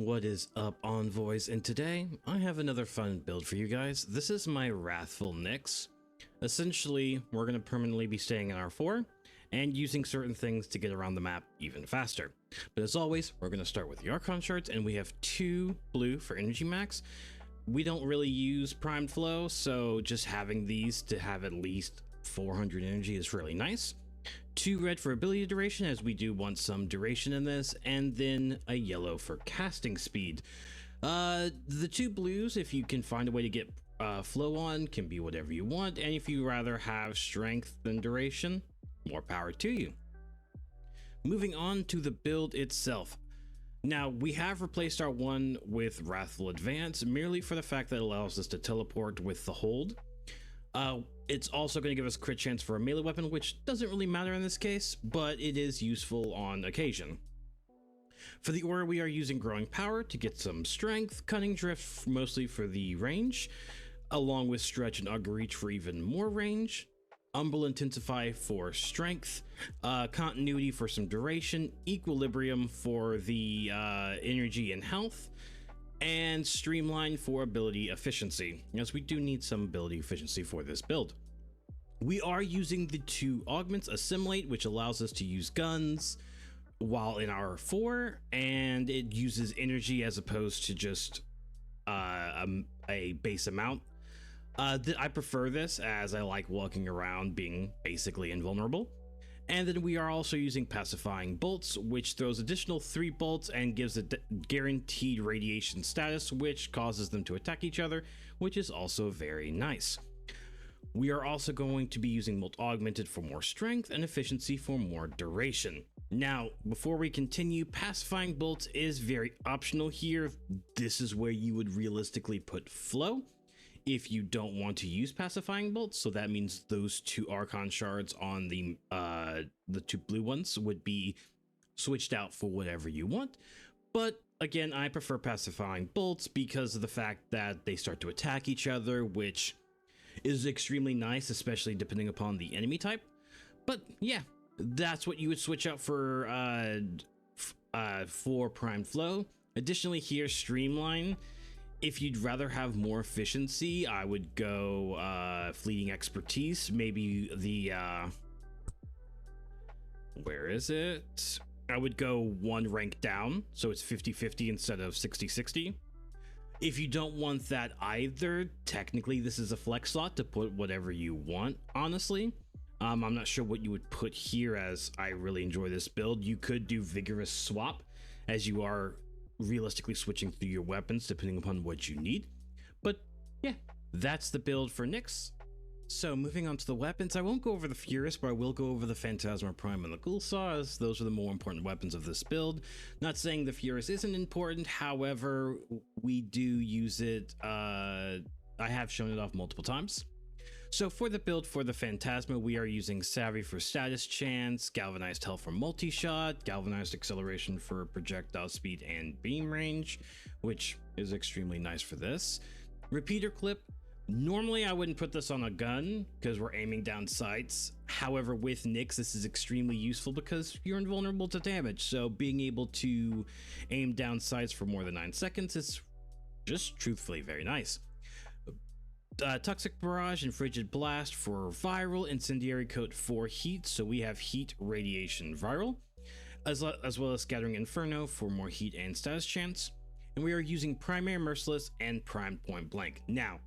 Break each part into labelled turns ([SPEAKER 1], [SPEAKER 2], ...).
[SPEAKER 1] What is up, Envoys? And today I have another fun build for you guys. This is my Wrathful Nyx. Essentially, we're going to permanently be staying in R4 and using certain things to get around the map even faster. But as always, we're going to start with the Archon Shards, and we have 2 blue for energy max. We don't really use primed flow, so just having these to have at least 400 energy is really nice. 2 red for ability duration, as we do want some duration in this, and then a yellow for casting speed. The 2 blues, if you can find a way to get flow on, can be whatever you want, and if you rather have strength than duration, more power to you. Moving on to the build itself. Now, we have replaced our one with Wrathful Advance merely for the fact that it allows us to teleport with the hold. It's also going to give us crit chance for a melee weapon, which doesn't really matter in this case, but it is useful on occasion. For the aura, we are using Growing Power to get some strength, Cunning Drift mostly for the range, along with Stretch and Augur Reach for even more range, Umbral Intensify for strength, Continuity for some duration, Equilibrium for the energy and health, and Streamline for ability efficiency, as we do need some ability efficiency for this build. We are using the 2 augments, Assimilate, which allows us to use guns while in our 4, and it uses energy as opposed to just a base amount. I prefer this as I like walking around being basically invulnerable. And then we are also using Pacifying Bolts, which throws additional 3 bolts and gives a guaranteed radiation status, which causes them to attack each other, which is also very nice. We are also going to be using Molt Augmented for more strength and efficiency for more duration. Now, before we continue, Pacifying Bolts is very optional here. This is where you would realistically put flow if you don't want to use Pacifying Bolts, so that means those 2 Archon Shards on the 2 blue ones would be switched out for whatever you want. But again, I prefer Pacifying Bolts because of the fact that they start to attack each other, which is extremely nice, especially depending upon the enemy type. But yeah, that's what you would switch out for primed flow. Additionally, here, Streamline. If you'd rather have more efficiency, I would go Fleeting Expertise, maybe the where is it? I would go 1 rank down, so it's 50-50 instead of 60-60. If you don't want that either, technically this is a flex slot to put whatever you want, honestly. I'm not sure what you would put here, as I really enjoy this build. You could do Vigorous Swap, as you are realistically switching through your weapons depending upon what you need. But yeah, that's the build for Nyx. So moving on to the weapons, I won't go over the Furious, but I will go over the Phantasma Prime and the Ghoulsaw, as those are the more important weapons of this build. Not saying the Furious isn't important, however, we do use it. I have shown it off multiple times. So for the build for the Phantasma, we are using Savvy for status chance, Galvanized Health for multi-shot, Galvanized Acceleration for projectile speed and beam range, which is extremely nice for this. Repeater Clip. Normally I wouldn't put this on a gun because we're aiming down sights. However, with Nyx, this is extremely useful because you're invulnerable to damage. So being able to aim down sights for more than 9 seconds is just truthfully very nice. Toxic Barrage and Frigid Blast for viral, Incendiary Coat for heat, so we have heat, radiation, viral, as well as Scattering Inferno for more heat and status chance, and we are using Primary Merciless and Primed Point Blank. Now,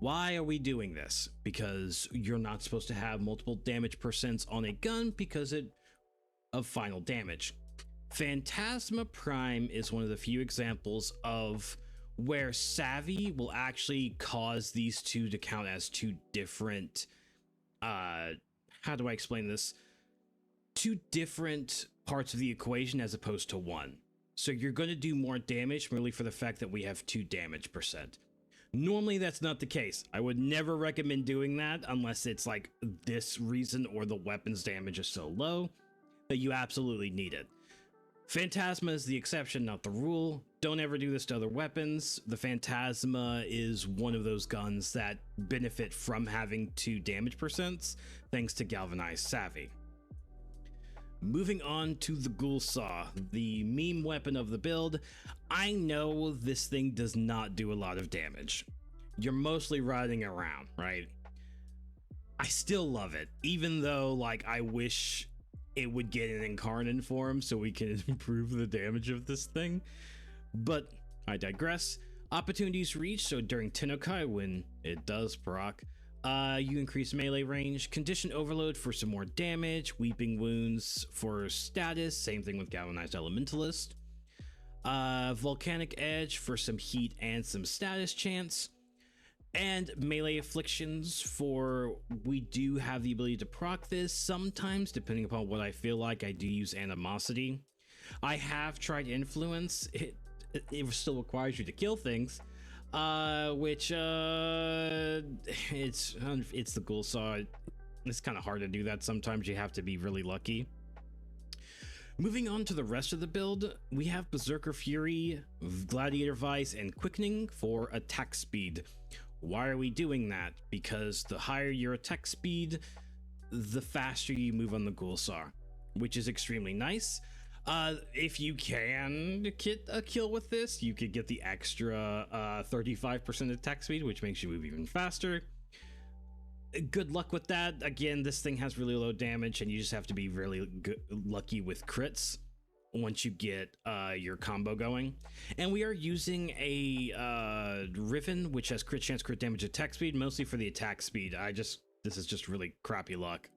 [SPEAKER 1] why are we doing this? Because you're not supposed to have multiple damage percents on a gun because of final damage. Phantasma Prime is one of the few examples of where Savvy will actually cause these 2 to count as 2 different, how do I explain this? 2 different parts of the equation as opposed to 1. So you're going to do more damage merely for the fact that we have 2 damage percent. Normally that's not the case. I would never recommend doing that unless it's like this reason or the weapon's damage is so low that you absolutely need it. Phantasma is the exception, not the rule. Don't ever do this to other weapons. The Phantasma is one of those guns that benefit from having 2 damage percents thanks to Galvanized Savvy. Moving on to the Ghoulsaw, the meme weapon of the build. I know this thing does not do a lot of damage. You're mostly riding around, right? I still love it, even though, like, I wish it would get an incarnate form so we can improve the damage of this thing. But I digress. Opportunities reach, so during Tennokai, when it does proc, you increase melee range, condition overload for some more damage, weeping wounds for status, same thing with galvanized elementalist, volcanic edge for some heat and some status chance, and melee afflictions for, we do have the ability to proc this sometimes, depending upon what I feel like. I do use animosity. I have tried influence. It still requires you to kill things, which it's the Ghoulsaw. It's kind of hard to do that. Sometimes you have to be really lucky. Moving on to the rest of the build, we have Berserker Fury, Gladiator Vice, and Quickening for attack speed. Why are we doing that? Because the higher your attack speed, the faster you move on the Ghoulsaw, which is extremely nice. If you can get a kill with this, you could get the extra 35% attack speed, which makes you move even faster. Good luck with that. Again, this thing has really low damage, and you just have to be really lucky with crits once you get your combo going. And we are using a Riven, which has crit chance, crit damage, attack speed, mostly for the attack speed. This is just really crappy luck.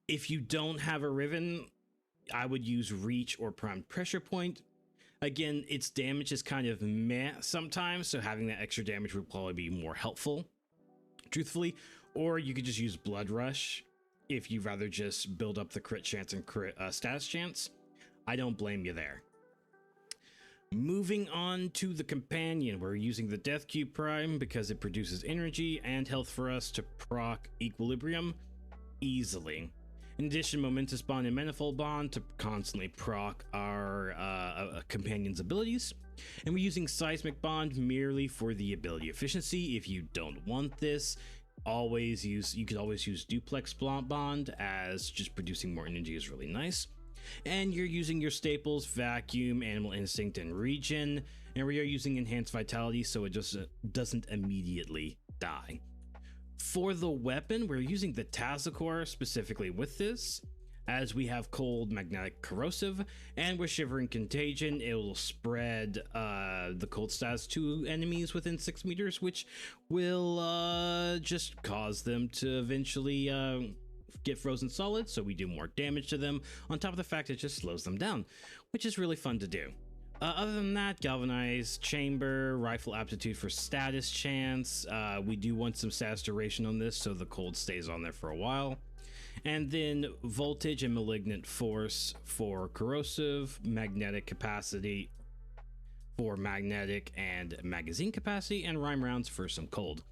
[SPEAKER 1] If you don't have a Riven, I would use Reach or Prime Pressure Point. Again, its damage is kind of meh sometimes, so having that extra damage would probably be more helpful, truthfully. Or you could just use Blood Rush if you'd rather just build up the crit chance and crit status chance. I don't blame you there. Moving on to the companion, we're using the Dethcube Prime because it produces energy and health for us to proc Equilibrium easily. In addition, Momentous Bond and Manifold Bond to constantly proc our companion's abilities. And we're using Seismic Bond merely for the ability efficiency. If you don't want this, you could always use Duplex Bond, as just producing more energy is really nice. And you're using your staples, Vacuum, Animal Instinct, and Regen. And we are using Enhanced Vitality so it just doesn't immediately die. For the weapon, we're using the Tazicor specifically with this, as we have Cold, Magnetic, Corrosive, and with Shivering Contagion, it will spread the cold stats to enemies within 6 meters, which will just cause them to eventually get frozen solid, so we do more damage to them, on top of the fact it just slows them down, which is really fun to do. Other than that, Galvanized Chamber, Rifle Aptitude for status chance. We do want some status duration on this, so the cold stays on there for a while. And then Voltage and Malignant Force for corrosive, Magnetic Capacity for magnetic and magazine capacity, and Rhyme Rounds for some cold.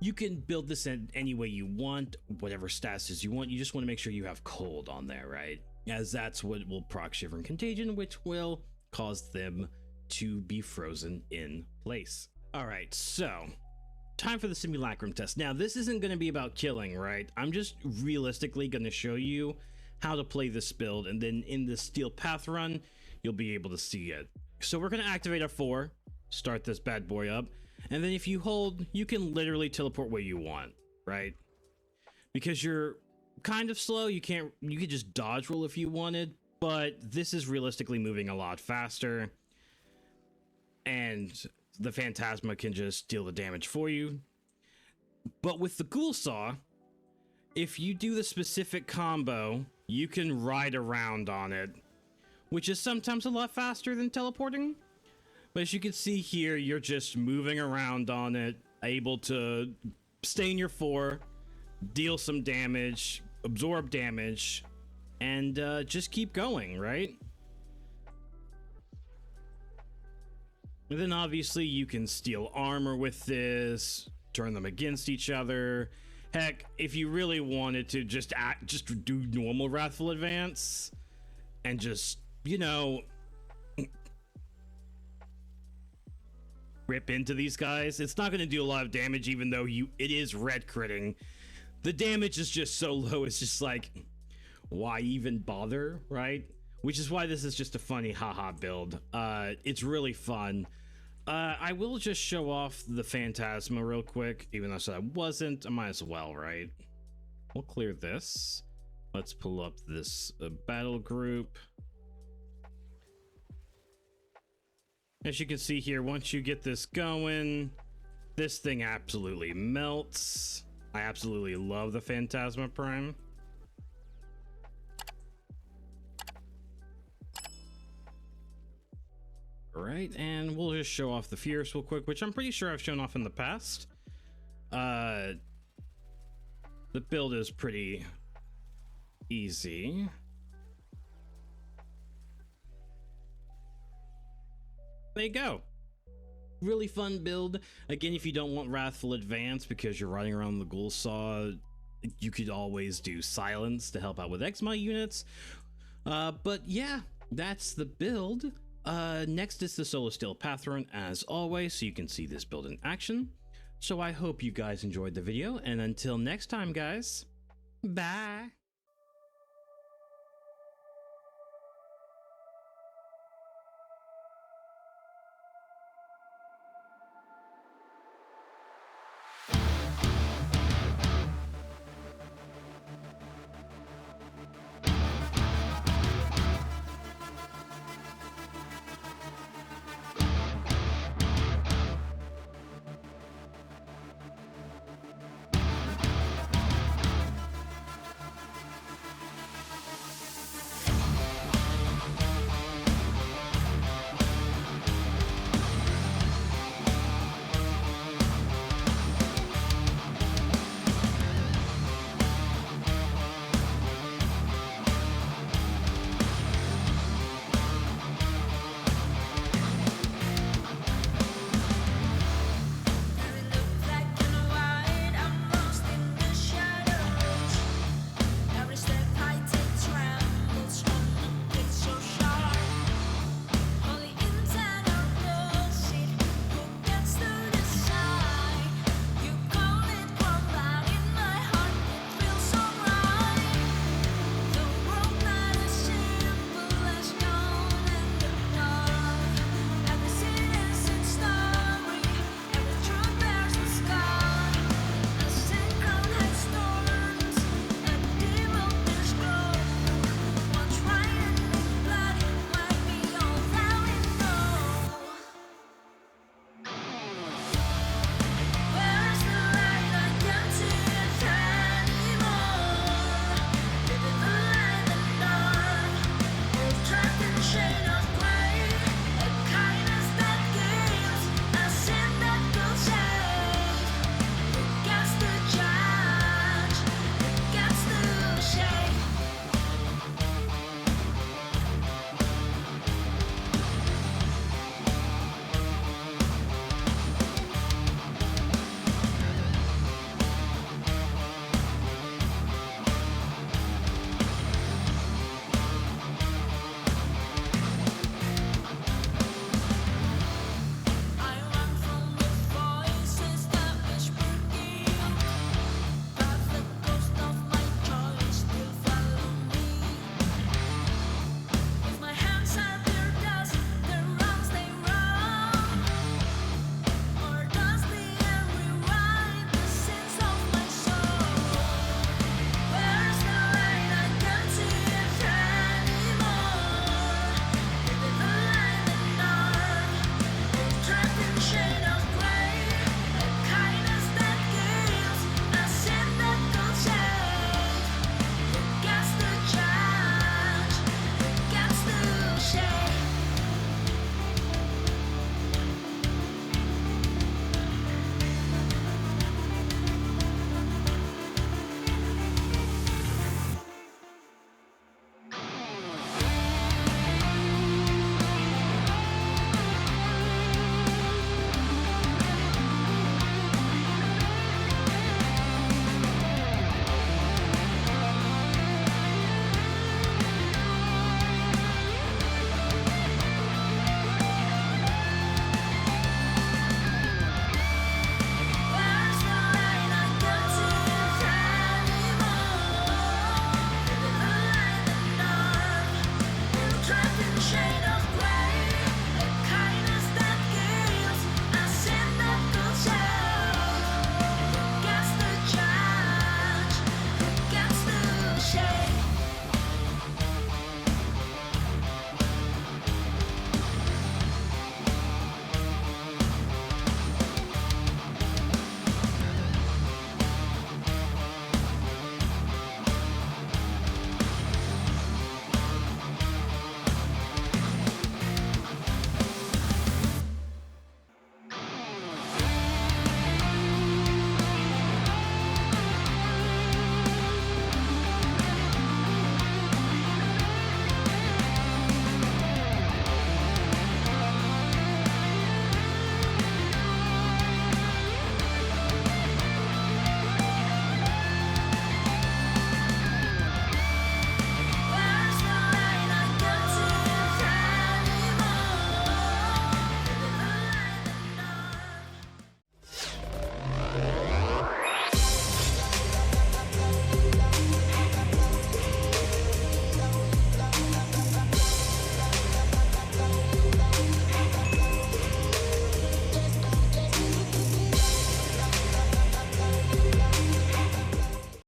[SPEAKER 1] You can build this in any way you want, whatever statuses you want. You just want to make sure you have cold on there, right? As that's what will proc Shivering Contagion, which will cause them to be frozen in place. All right, so time for the Simulacrum Test. Now, this isn't going to be about killing, right? I'm just realistically going to show you how to play this build, and then in the Steel Path run, you'll be able to see it. So we're going to activate our 4, start this bad boy up, and then if you hold, you can literally teleport where you want, right? Because you're kind of slow, you could just dodge roll if you wanted, but this is realistically moving a lot faster, and the Phantasma can just deal the damage for you. But with the Ghoulsaw, if you do the specific combo, you can ride around on it, which is sometimes a lot faster than teleporting. But as you can see here, you're just moving around on it, able to stay in your 4, deal some damage, absorb damage, and just keep going, right? And then obviously you can steal armor with this, turn them against each other. Heck, if you really wanted to just do normal Wrathful advance and just, you know, rip into these guys, it's not going to do a lot of damage, even though it is red critting. The damage is just so low, it's just like, why even bother, right? Which is why this is just a funny haha build. It's really fun. I will just show off the Phantasma real quick, even though I said I wasn't. I might as well, right? We'll clear this. Let's pull up this battle group. As you can see here, once you get this going, this thing absolutely melts. I absolutely love the Phantasma Prime. Right, and we'll just show off the Fierce real quick, which I'm pretty sure I've shown off in the past. The build is pretty easy. There you go. Really fun build. Again, if you don't want Wrathful Advance because you're running around the Ghoulsaw, you could always do Silence to help out with Exma units. But yeah, that's the build. Next is the Solar Steel Pathrone, as always, so you can see this build in action. So I hope you guys enjoyed the video, and until next time, guys, bye!